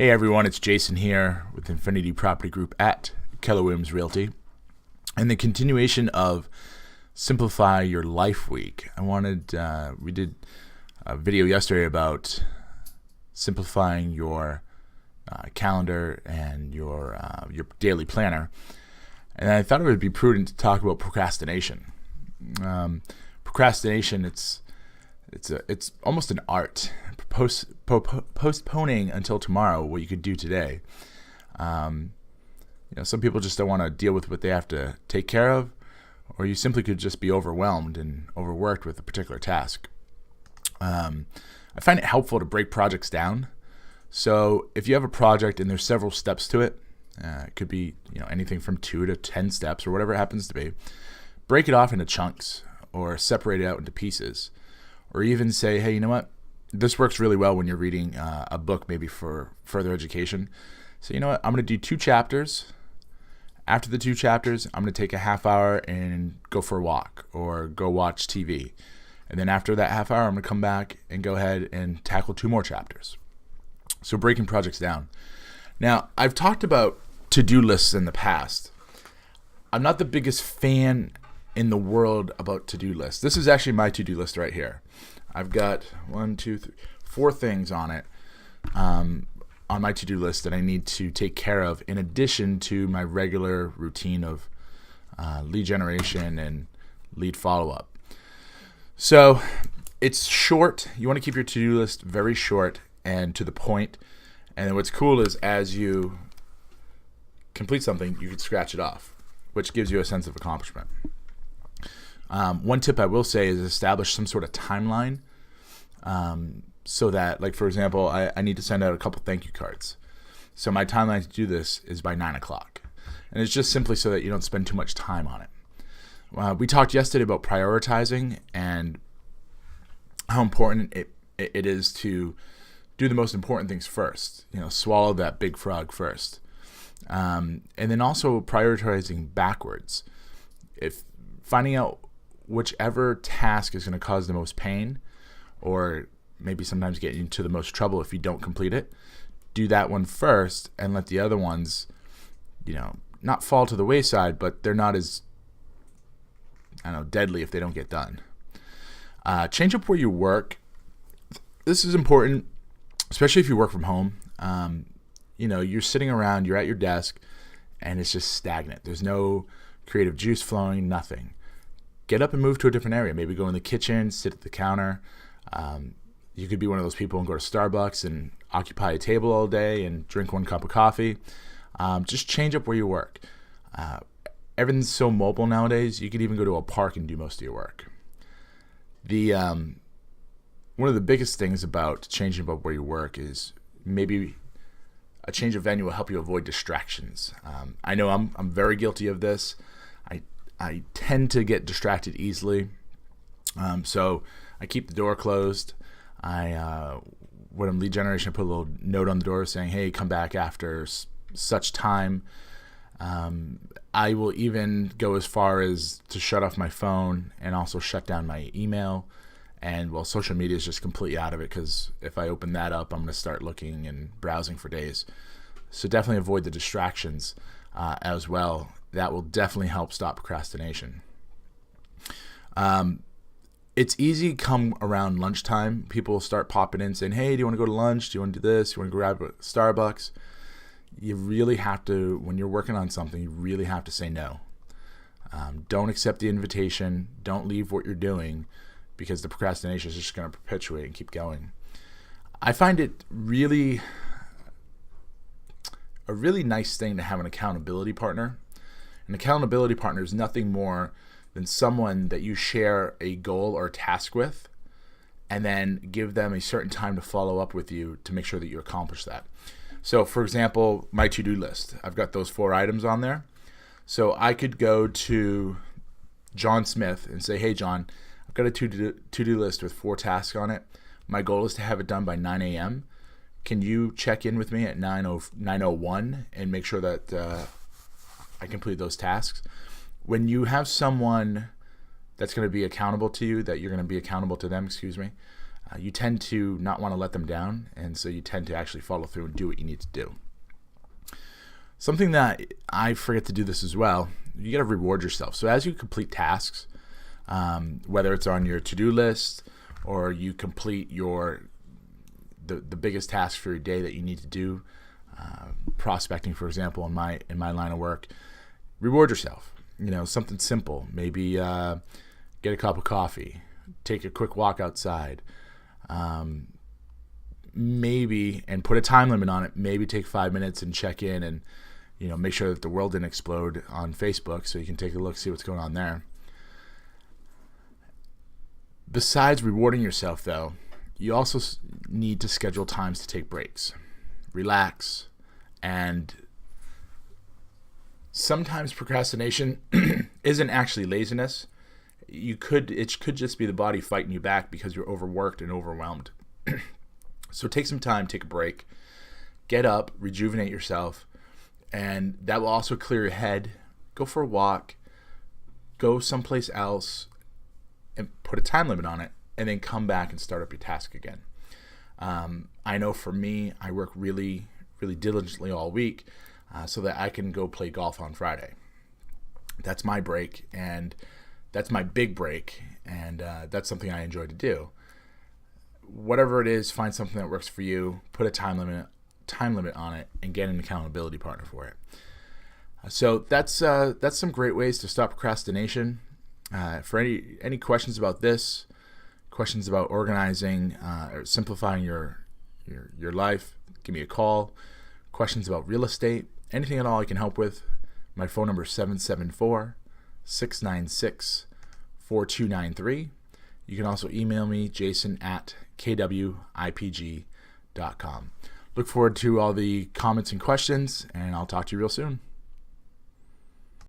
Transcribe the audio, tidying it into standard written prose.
Hey everyone, it's Jason here with Infinity Property Group at Keller Williams Realty. And the continuation of Simplify Your Life Week. We did a video yesterday about simplifying your calendar and your daily planner. And I thought it would be prudent to talk about procrastination. Procrastination, it's almost an art. Postponing until tomorrow what you could do today. Some people just don't want to deal with what they have to take care of, or you simply could just be overwhelmed and overworked with a particular task. I find it helpful to break projects down. So if you have a project and there's several steps to it, it could be anything from 2 to 10 steps or whatever it happens to be. Break it off into chunks or separate it out into pieces, or even say, hey, you know what? This works really well when you're reading a book, maybe for further education. So you know what? I'm going to do 2 chapters. After the 2 chapters, I'm going to take a half hour and go for a walk or go watch TV. And then after that half hour, I'm going to come back and go ahead and tackle 2 more chapters. So breaking projects down. Now, I've talked about to-do lists in the past. I'm not the biggest fan in the world about to-do lists. This is actually my to-do list right here. I've got 4 things on it on my to-do list that I need to take care of in addition to my regular routine of lead generation and lead follow-up. So it's short. You want to keep your to-do list very short and to the point. And then what's cool is as you complete something, you can scratch it off, which gives you a sense of accomplishment. One tip I will say is establish some sort of timeline so that, like, for example, I need to send out a couple thank you cards. So my timeline to do this is by 9 o'clock. And it's just simply so that you don't spend too much time on it. We talked yesterday about prioritizing and how important it is to do the most important things first. Swallow that big frog first. And then also prioritizing backwards. If finding out whichever task is going to cause the most pain, or maybe sometimes get you into the most trouble if you don't complete it, do that one first and let the other ones, not fall to the wayside, but they're not as, deadly if they don't get done. Change up where you work. This is important, especially if you work from home. You're sitting around, you're at your desk, and it's just stagnant. There's no creative juice flowing, nothing. Get up and move to a different area. Maybe go in the kitchen, sit at the counter. You could be one of those people and go to Starbucks and occupy a table all day and drink 1 cup of coffee. Just change up where you work. Everything's so mobile nowadays. You could even go to a park and do most of your work. One of the biggest things about changing up where you work is maybe a change of venue will help you avoid distractions. I know I'm very guilty of this. I tend to get distracted easily, so I keep the door closed. When I'm lead generation, I put a little note on the door saying, hey, come back after such time. I will even go as far as to shut off my phone and also shut down my email. And social media is just completely out of it, because if I open that up, I'm going to start looking and browsing for days. So definitely avoid the distractions as well. That will definitely help stop procrastination. It's easy come around lunchtime. People start popping in saying, hey, do you want to go to lunch? Do you want to do this? Do you want to grab a Starbucks? You really have to, when you're working on something, you really have to say no. Don't accept the invitation. Don't leave what you're doing, because the procrastination is just going to perpetuate and keep going. I find it a really nice thing to have an accountability partner. An accountability partner is nothing more than someone that you share a goal or a task with, and then give them a certain time to follow up with you to make sure that you accomplish that. So, for example, my to-do list. I've got those 4 items on there. So I could go to John Smith and say, hey, John, I've got a to-do list with 4 tasks on it. My goal is to have it done by 9 a.m. Can you check in with me at 9:01 and make sure that I complete those tasks? When you have someone that's going to be accountable to you, that you're going to be accountable to them, you tend to not want to let them down, and so you tend to actually follow through and do what you need to do. Something that I forget to do this as well, you got to reward yourself. So as you complete tasks, whether it's on your to-do list or you complete the biggest task for your day that you need to do, prospecting, for example, in my line of work, reward yourself. Something simple. Maybe get a cup of coffee, take a quick walk outside, maybe, and put a time limit on it. Maybe take 5 minutes and check in and make sure that the world didn't explode on Facebook, so you can take a look, see what's going on there. Besides rewarding yourself, though, you also need to schedule times to take breaks, relax, and sometimes procrastination isn't actually laziness. It could just be the body fighting you back because you're overworked and overwhelmed. So take some time, take a break, get up, rejuvenate yourself, and that will also clear your head. Go for a walk, go someplace else, and put a time limit on it, and then come back and start up your task again. I know for me, I work really, really diligently all week so that I can go play golf on Friday. That's my break, and that's my big break, and that's something I enjoy to do. Whatever it is, find something that works for you, put a time limit on it, and get an accountability partner for it. So that's some great ways to stop procrastination. For any questions about this, questions about organizing or simplifying your life, give me a call. Questions about real estate, anything at all I can help with. My phone number is 774-696-4293. You can also email me, jason@kwipg.com. Look forward to all the comments and questions, and I'll talk to you real soon.